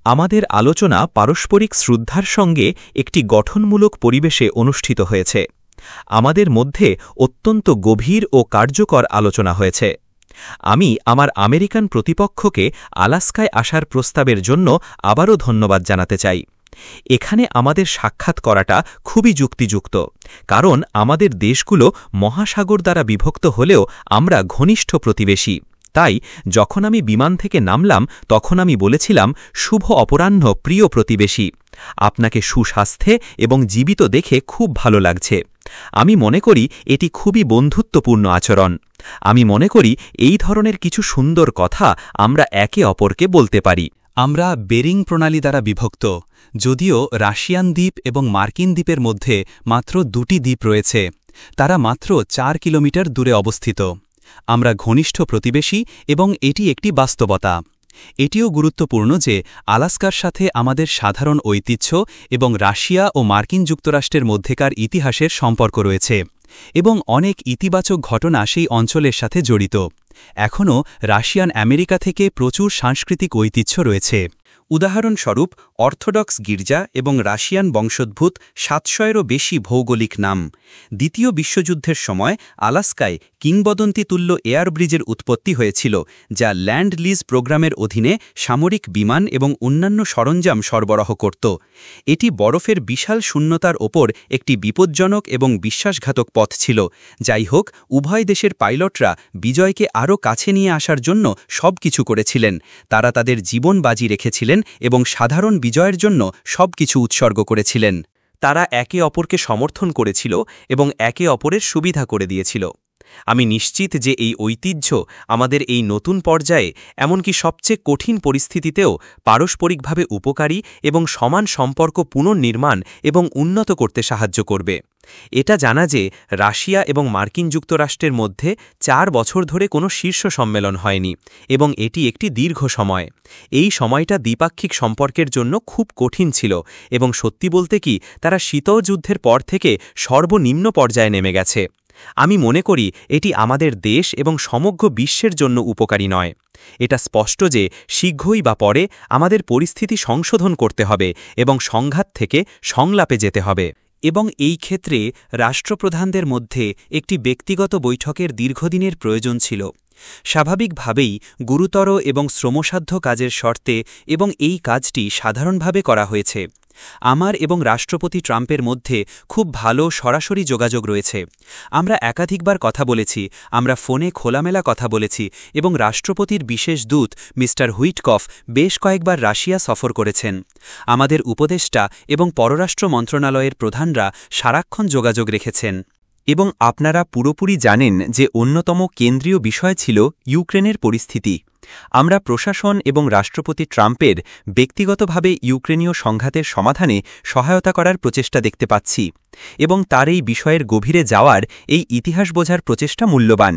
আমাদের আলোচনা পারস্পরিক শ্রদ্ধার সঙ্গে একটি গঠনমূলক পরিবেশে অনুষ্ঠিত হয়েছে। আমাদের মধ্যে অত্যন্ত গভীর ও কার্যকর আলোচনা হয়েছে। আমি আমার আমেরিকান প্রতিপক্ষকে আলাস্কায় আসার প্রস্তাবের জন্য আবারও ধন্যবাদ জানাতে চাই। এখানে আমাদের সাক্ষাৎ করাটা খুবই যুক্তিযুক্ত, কারণ আমাদের দেশগুলো মহাসাগর দ্বারা বিভক্ত হলেও আমরা ঘনিষ্ঠ প্রতিবেশী। তাই যখন আমি বিমান থেকে নামলাম তখন আমি বলেছিলাম, শুভ অপরাহ্ন প্রিয় প্রতিবেশী, আপনাকে সুস্বাস্থ্যে এবং জীবিত দেখে খুব ভালো লাগছে। আমি মনে করি এটি খুবই বন্ধুত্বপূর্ণ আচরণ। আমি মনে করি এই ধরনের কিছু সুন্দর কথা আমরা একে অপরকে বলতে পারি। আমরা বেরিং প্রণালী দ্বারা বিভক্ত, যদিও রাশিয়ান দ্বীপ এবং মার্কিন দ্বীপের মধ্যে মাত্র 2টি দ্বীপ রয়েছে। তারা মাত্র 4 কিলোমিটার দূরে অবস্থিত। আমরা ঘনিষ্ঠ প্রতিবেশী এবং এটি একটি বাস্তবতা। এটিও গুরুত্বপূর্ণ যে আলাস্কার সাথে আমাদের সাধারণ ঐতিহ্য এবং রাশিয়া ও মার্কিন যুক্তরাষ্ট্রের মধ্যেকার ইতিহাসের সম্পর্ক রয়েছে এবং অনেক ইতিবাচক ঘটনা সেই অঞ্চলের সাথে জড়িত। এখনও রাশিয়ান আমেরিকা থেকে প্রচুর সাংস্কৃতিক ঐতিহ্য রয়েছে। উদাহরণস্বরূপ অর্থোডক্স গির্জা এবং রাশিয়ান বংশোদ্ভূত 700-এরও বেশি ভৌগোলিক নাম। দ্বিতীয় বিশ্বযুদ্ধের সময় আলাস্কায় কিংবদন্তিতুল্য এয়ার ব্রিজের উৎপত্তি হয়েছিল, যা ল্যান্ড লিজ প্রোগ্রামের অধীনে সামরিক বিমান এবং অন্যান্য সরঞ্জাম সরবরাহ করত। এটি বরফের বিশাল শূন্যতার ওপর একটি বিপজ্জনক এবং বিশ্বাসঘাতক পথ ছিল। যাই হোক, উভয় দেশের পাইলটরা বিজয়কে আরও কাছে নিয়ে আসার জন্য সবকিছু করেছিলেন। তারা তাদের জীবন বাজি রেখেছিলেন এবং সাধারণ বিজয়ের জন্য সবকিছু উৎসর্গ করেছিলেন। তারা একে অপরকে সমর্থন করেছিল এবং একে অপরের সুবিধা করে দিয়েছিল। আমি নিশ্চিত যে এই ঐতিহ্য আমাদের এই নতুন পর্যায়ে, এমনকি সবচেয়ে কঠিন পরিস্থিতিতেও পারস্পরিকভাবে উপকারী এবং সমান সম্পর্ক পুনর্নির্মাণ এবং উন্নত করতে সাহায্য করবে। এটা জানা যে রাশিয়া এবং মার্কিন যুক্তরাষ্ট্রের মধ্যে 4 বছর ধরে কোনো শীর্ষ সম্মেলন হয়নি এবং এটি একটি দীর্ঘ সময়। এই সময়টা দ্বিপাক্ষিক সম্পর্কের জন্য খুব কঠিন ছিল এবং সত্যি বলতে কি, তারা শীতল যুদ্ধের পর থেকে সর্বনিম্ন পর্যায়ে নেমে গেছে। আমি মনে করি এটি আমাদের দেশ এবং সমগ্র বিশ্বের জন্য উপকারী নয়। এটা স্পষ্ট যে শীঘ্রই বা পরে আমাদের পরিস্থিতি সংশোধন করতে হবে এবং সংঘাত থেকে সংলাপে যেতে হবে। এবং এই ক্ষেত্রে রাষ্ট্রপ্রধানদের মধ্যে একটি ব্যক্তিগত বৈঠকের দীর্ঘদিনের প্রয়োজন ছিল। স্বাভাবিকভাবেই গুরুতর এবং শ্রমসাধ্য কাজের শর্তে এবং এই কাজটি সাধারণভাবে করা হয়েছে। আমার এবং রাষ্ট্রপতি ট্রাম্পের মধ্যে খুব ভালো সরাসরি যোগাযোগ রয়েছে। আমরা একাধিকবার কথা বলেছি, আমরা ফোনে খোলামেলা কথা বলেছি এবং রাষ্ট্রপতির বিশেষ দূত মিস্টার হুইটকফ বেশ কয়েকবার রাশিয়া সফর করেছেন। আমাদের উপদেষ্টা এবং পররাষ্ট্র মন্ত্রণালয়ের প্রধানরা সারাক্ষণ যোগাযোগ রেখেছেন। এবং আপনারা পুরোপুরি জানেন যে অন্যতম কেন্দ্রীয় বিষয় ছিল ইউক্রেনের পরিস্থিতি। আমরা প্রশাসন এবং রাষ্ট্রপতি ট্রাম্পের ব্যক্তিগতভাবে ইউক্রেনীয় সংঘাতের সমাধানে সহায়তা করার প্রচেষ্টা দেখতে পাচ্ছি এবং তার এই বিষয়ের গভীরে যাওয়ার এই ইতিহাস বোঝার প্রচেষ্টা মূল্যবান।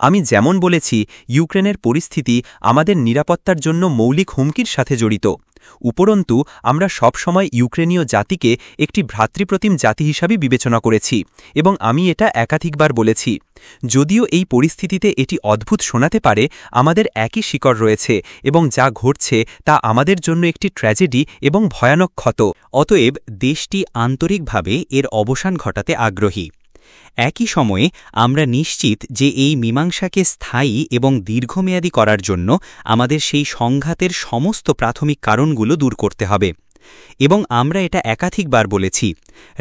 আমি যেমন বলেছি, ইউক্রেনের পরিস্থিতি আমাদের নিরাপত্তার জন্য মৌলিক হুমকির সাথে জড়িত। উপরন্তু আমরা সবসময় ইউক্রেনীয় জাতিকে একটি ভ্রাতৃপ্রতিম জাতি হিসাবে বিবেচনা করেছি এবং আমি এটা একাধিকবার বলেছি। যদিও এই পরিস্থিতিতে এটি অদ্ভুত শোনাতে পারে, আমাদের একই শিকড় রয়েছে এবং যা ঘটছে তা আমাদের জন্য একটি ট্র্যাজেডি এবং ভয়ানক ক্ষত। অতএব দেশটি আন্তরিকভাবে এর অবসান ঘটাতে আগ্রহী। একই সময়ে আমরা নিশ্চিত যে এই মীমাংসাকে স্থায়ী এবং দীর্ঘমেয়াদী করার জন্য আমাদের সেই সংঘাতের সমস্ত প্রাথমিক কারণগুলো দূর করতে হবে। এবং আমরা এটা একাধিকবার বলেছি,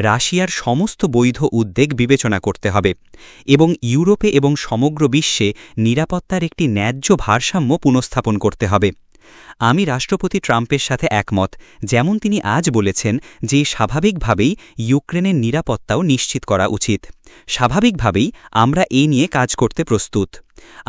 রাশিয়ার সমস্ত বৈধ উদ্বেগ বিবেচনা করতে হবে এবং ইউরোপে এবং সমগ্র বিশ্বে নিরাপত্তার একটি ন্যায্য ভারসাম্য পুনঃস্থাপন করতে হবে। আমি রাষ্ট্রপতি ট্রাম্পের সাথে একমত, যেমন তিনি আজ বলেছেন যে স্বাভাবিকভাবেই ইউক্রেনের নিরাপত্তাও নিশ্চিত করা উচিত। স্বাভাবিকভাবেই আমরা এই নিয়ে কাজ করতে প্রস্তুত।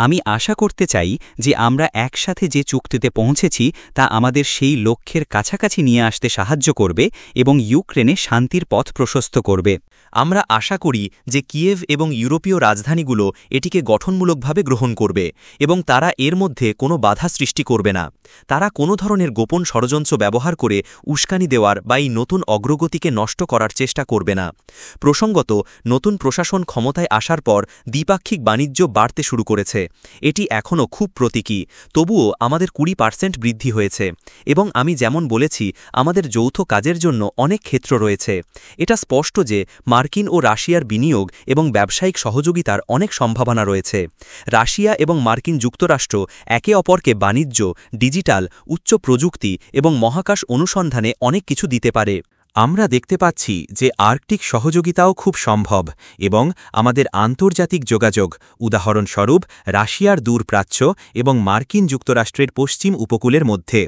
আমি আশা করতে চাই যে আমরা একসাথে যে চুক্তিতে পৌঁছেছি তা আমাদের সেই লক্ষ্যের কাছাকাছি নিয়ে আসতে সাহায্য করবে এবং ইউক্রেনে শান্তির পথ প্রশস্ত করবে। আমরা আশা করি যে কিয়েভ এবং ইউরোপীয় রাজধানীগুলো এটিকে গঠনমূলকভাবে গ্রহণ করবে এবং তারা এর মধ্যে কোনো বাধা সৃষ্টি করবে না। তারা কোনো ধরনের গোপন ষড়যন্ত্র ব্যবহার করে উস্কানি দেওয়ার বা এই নতুন অগ্রগতিকে নষ্ট করার চেষ্টা করবে না। প্রসঙ্গত, নতুন প্রশাসন ক্ষমতায় আসার পর দ্বিপাক্ষিক বাণিজ্য বাড়তে শুরু করেছে। এটি এখনও খুব প্রতীকী, তবুও আমাদের 20% বৃদ্ধি হয়েছে। এবং আমি যেমন বলেছি, আমাদের যৌথ কাজের জন্য অনেক ক্ষেত্র রয়েছে। এটা স্পষ্ট যে মার্কিন ও রাশিয়ার বিনিয়োগ এবং ব্যবসায়িক সহযোগিতার অনেক সম্ভাবনা রয়েছে। রাশিয়া এবং মার্কিন যুক্তরাষ্ট্র একে অপরকে বাণিজ্য, ডিজিটাল, উচ্চ প্রযুক্তি এবং মহাকাশ অনুসন্ধানে অনেক কিছু দিতে পারে। আমরা দেখতে পাচ্ছি যে আর্কটিক সহযোগিতাও খুব সম্ভব এবং আমাদের আন্তর্জাতিক যোগাযোগ, উদাহরণস্বরূপ রাশিয়ার দূরপ্রাচ্য এবং মার্কিন যুক্তরাষ্ট্রের পশ্চিম উপকূলের মধ্যে।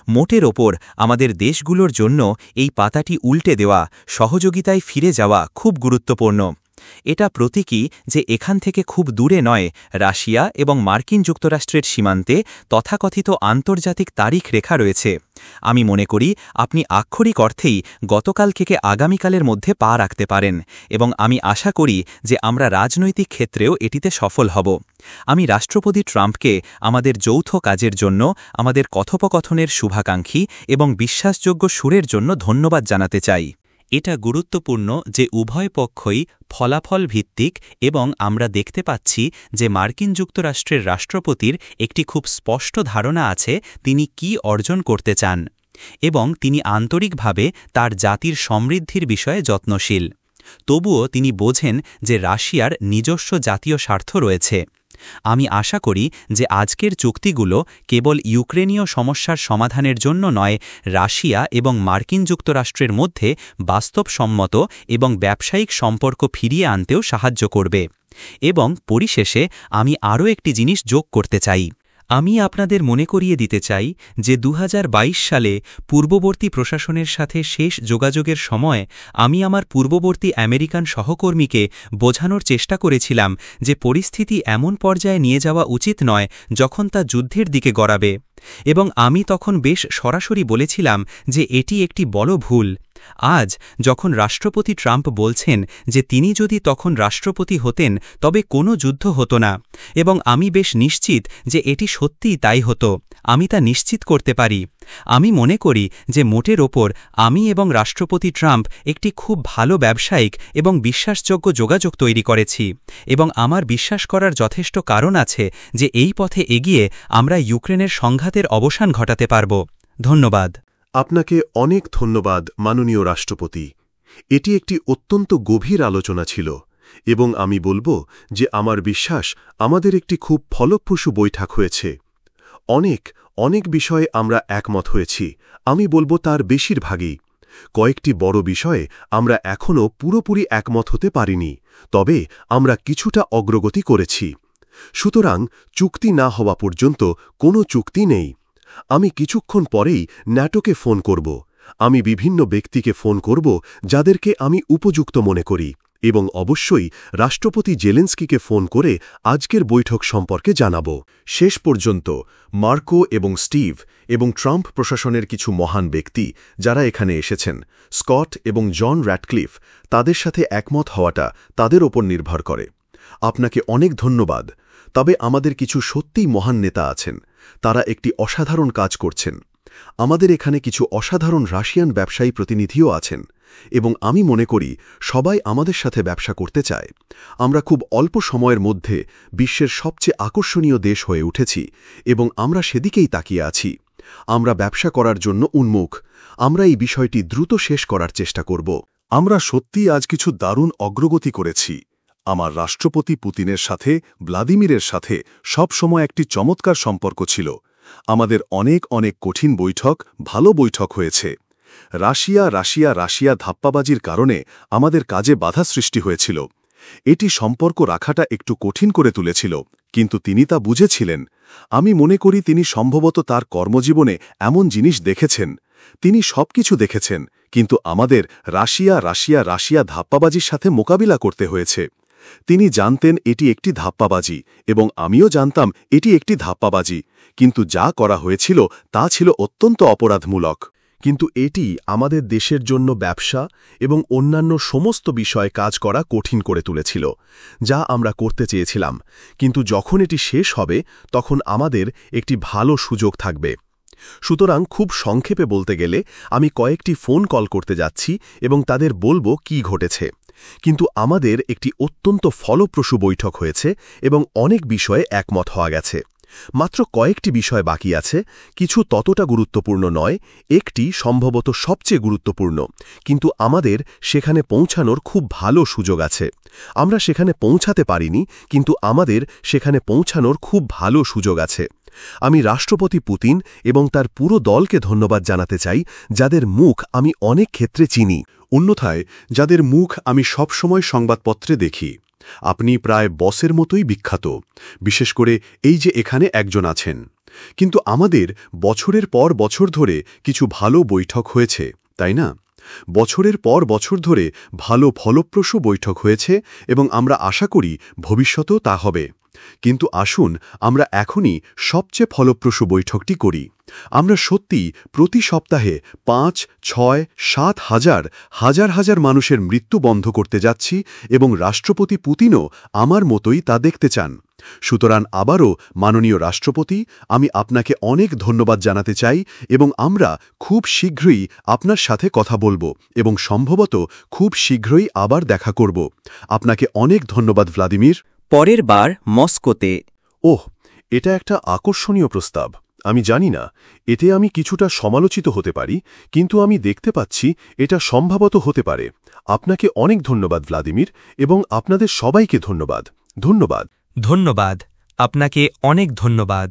মোটের ওপর আমাদের দেশগুলোর জন্য এই পাতাটি উল্টে দেওয়া, সহযোগিতায় ফিরে যাওয়া খুব গুরুত্বপূর্ণ। এটা প্রতীকী যে এখান থেকে খুব দূরে নয়, রাশিয়া এবং মার্কিন যুক্তরাষ্ট্রের সীমান্তে তথাকথিত আন্তর্জাতিক তারিখ রেখা রয়েছে। আমি মনে করি আপনি আক্ষরিক অর্থেই গতকাল থেকে আগামীকালের মধ্যে পা রাখতে পারেন এবং আমি আশা করি যে আমরা রাজনৈতিক ক্ষেত্রেও এটিতে সফল হব। আমি রাষ্ট্রপতি ট্রাম্পকে আমাদের যৌথ কাজের জন্য, আমাদের কথোপকথনের শুভাকাঙ্ক্ষী এবং বিশ্বাসযোগ্য সুরের জন্য ধন্যবাদ জানাতে চাই। এটা গুরুত্বপূর্ণ যে উভয় পক্ষই ফলাফল ভিত্তিক এবং আমরা দেখতে পাচ্ছি যে মার্কিন যুক্তরাষ্ট্রের রাষ্ট্রপতির একটি খুব স্পষ্ট ধারণা আছে তিনি কি অর্জন করতে চান এবং তিনি আন্তরিকভাবে তার জাতির সমৃদ্ধির বিষয়ে যত্নশীল। তবুও তিনি বোঝেন যে রাশিয়ার নিজস্ব জাতীয় স্বার্থ রয়েছে। আমি আশা করি যে আজকের চুক্তিগুলো কেবল ইউক্রেনীয় সমস্যার সমাধানের জন্য নয়, রাশিয়া এবং মার্কিন যুক্তরাষ্ট্রের মধ্যে বাস্তবসম্মত এবং ব্যবসায়িক সম্পর্ক ফিরিয়ে আনতেও সাহায্য করবে। এবং পরিশেষে আমি আরও একটি জিনিস যোগ করতে চাই। আমি আপনাদের মনে করিয়ে দিতে চাই যে 2022 সালে পূর্ববর্তী প্রশাসনের সাথে শেষ যোগাযোগের সময় আমি আমার পূর্ববর্তী আমেরিকান সহকর্মীকে বোঝানোর চেষ্টা করেছিলাম যে পরিস্থিতি এমন পর্যায়ে নিয়ে যাওয়া উচিত নয় যখন তা যুদ্ধের দিকে গড়াবে, এবং আমি তখন বেশ সরাসরি বলেছিলাম যে এটি একটি বড় ভুল। আজ যখন রাষ্ট্রপতি ট্রাম্প বলছেন যে তিনি যদি তখন রাষ্ট্রপতি হতেন তবে কোনো যুদ্ধ হতো না, এবং আমি বেশ নিশ্চিত যে এটি সত্যিই তাই হতো, আমি তা নিশ্চিত করতে পারি। আমি মনে করি যে মোটের ওপর আমি এবং রাষ্ট্রপতি ট্রাম্প একটি খুব ভালো ব্যবসায়িক এবং বিশ্বাসযোগ্য যোগাযোগ তৈরি করেছি, এবং আমার বিশ্বাস করার যথেষ্ট কারণ আছে যে এই পথে এগিয়ে আমরা ইউক্রেনের সংঘাতের অবসান ঘটাতে পারব। ধন্যবাদ। আপনাকে অনেক ধন্যবাদ মাননীয় রাষ্ট্রপতি। এটি একটি অত্যন্ত গভীর আলোচনা ছিল এবং আমি বলবো যে আমার বিশ্বাস আমাদের একটি খুব ফলপ্রসূ বৈঠক হয়েছে। অনেক বিষয়ে আমরা একমত হয়েছি, আমি বলবো তার বেশিরভাগই। কয়েকটি বড় বিষয়ে আমরা এখনও পুরোপুরি একমত হতে পারিনি, তবে আমরা কিছুটা অগ্রগতি করেছি। সুতরাং চুক্তি না হওয়া পর্যন্ত কোনো চুক্তি নেই। আমি কিছুক্ষণ পরেই ন্যাটোকে ফোন করব, আমি বিভিন্ন ব্যক্তিকে ফোন করব যাদেরকে আমি উপযুক্ত মনে করি, এবং অবশ্যই রাষ্ট্রপতি জেলেন্সকিকে ফোন করে আজকের বৈঠক সম্পর্কে জানাব। শেষ পর্যন্ত মার্কো এবং স্টিভ এবং ট্রাম্প প্রশাসনের কিছু মহান ব্যক্তি যারা এখানে এসেছেন, স্কট এবং জন র্যাটক্লিফ, তাদের সাথে একমত হওয়াটা তাদের ওপর নির্ভর করে। আপনাকে অনেক ধন্যবাদ। তবে আমাদের কিছু সত্যিই মহান নেতা আছেন, তারা একটি অসাধারণ কাজ করছেন। আমাদের এখানে কিছু অসাধারণ রাশিয়ান ব্যবসায়ী প্রতিনিধিও আছেন, এবং আমি মনে করি সবাই আমাদের সাথে ব্যবসা করতে চায়। আমরা খুব অল্প সময়ের মধ্যে বিশ্বের সবচেয়ে আকর্ষণীয় দেশ হয়ে উঠেছি এবং আমরা সেদিকেই তাকিয়ে আছি। আমরা ব্যবসা করার জন্য উন্মুখ। আমরা এই বিষয়টি দ্রুত শেষ করার চেষ্টা করব। আমরা সত্যিই আজ কিছু দারুণ অগ্রগতি করেছি। আমার রাষ্ট্রপতি পুতিনের সাথে ভ্লাদিমিরের সাথে সবসময় একটি চমৎকার সম্পর্ক ছিল। আমাদের অনেক কঠিন বৈঠক, ভালো বৈঠক হয়েছে। রাশিয়া ধাপ্পাবাজির কারণে আমাদের কাজে বাধা সৃষ্টি হয়েছিল। এটি সম্পর্ক রাখাটা একটু কঠিন করে তুলেছিল, কিন্তু তিনি তা বুঝেছিলেন। আমি মনে করি তিনি সম্ভবত তার কর্মজীবনে এমন জিনিস দেখেছেন। তিনি সবকিছু দেখেছেন, কিন্তু আমাদের রাশিয়া ধাপ্পাবাজির সাথে মোকাবিলা করতে হয়েছে। তিনি জানতেন এটি একটি ধাপ্পাবাজি, এবং আমিও জানতাম এটি একটি ধাপ্পাবাজি, কিন্তু যা করা হয়েছিল তা ছিল অত্যন্ত অপরাধমূলক। কিন্তু এটি আমাদের দেশের জন্য ব্যবসা এবং অন্যান্য সমস্ত বিষয়ে কাজ করা কঠিন করে তুলেছিল, যা আমরা করতে চেয়েছিলাম। কিন্তু যখন এটি শেষ হবে তখন আমাদের একটি ভালো সুযোগ থাকবে। সুতরাং খুব সংক্ষেপে বলতে গেলে আমি কয়েকটি ফোন কল করতে যাচ্ছি এবং তাদের বলবো কি ঘটেছে। কিন্তু আমাদের একটি অত্যন্ত ফলপ্রসূ বৈঠক হয়েছে এবং অনেক বিষয়ে একমত হওয়া গেছে। মাত্র কয়েকটি বিষয় বাকি আছে, কিছু ততটা গুরুত্বপূর্ণ নয়, একটি সম্ভবত সবচেয়ে গুরুত্বপূর্ণ, কিন্তু আমাদের সেখানে পৌঁছানোর খুব ভালো সুযোগ আছে। আমরা সেখানে পৌঁছাতে পারিনি, কিন্তু আমাদের সেখানে পৌঁছানোর খুব ভালো সুযোগ আছে। আমি রাষ্ট্রপতি পুতিন এবং তার পুরো দলকে ধন্যবাদ জানাতে চাই, যাদের মুখ আমি অনেক ক্ষেত্রে চিনি, অন্যথায় যাদের মুখ আমি সবসময় সংবাদপত্রে দেখি। আপনি প্রায় বসের মতোই বিখ্যাত, বিশেষ করে এই যে এখানে একজন আছেন। কিন্তু আমাদের বছরের পর বছর ধরে কিছু ভালো বৈঠক হয়েছে, তাই না? বছরের পর বছর ধরে ভালো ফলপ্রসূ বৈঠক হয়েছে এবং আমরা আশা করি ভবিষ্যতেও তা হবে। কিন্তু আসুন আমরা এখনই সবচেয়ে ফলপ্রসূ বৈঠকটি করি। আমরা সত্যি প্রতি সপ্তাহে ৫, ৬, ৭ হাজার হাজার হাজার মানুষের মৃত্যু বন্ধ করতে যাচ্ছি এবং রাষ্ট্রপতি পুতিনও আমার মতোই তা দেখতে চান। সুতরাং আবারও মাননীয় রাষ্ট্রপতি, আমি আপনাকে অনেক ধন্যবাদ জানাতে চাই এবং আমরা খুব শীঘ্রই আপনার সাথে কথা বলবো এবং সম্ভবত খুব শীঘ্রই আবার দেখা করব। আপনাকে অনেক ধন্যবাদ ভ্লাদিমির। পরের বার মস্কোতে। ওহ, এটা একটা আকর্ষণীয় প্রস্তাব। আমি জানি না এতে আমি কিছুটা সমালোচিত হতে পারি, কিন্তু আমি দেখতে পাচ্ছি এটা সম্ভবত হতে পারে। আপনাকে অনেক ধন্যবাদ ভ্লাদিমির এবং আপনাদের সবাইকে ধন্যবাদ। ধন্যবাদ। আপনাকে অনেক ধন্যবাদ।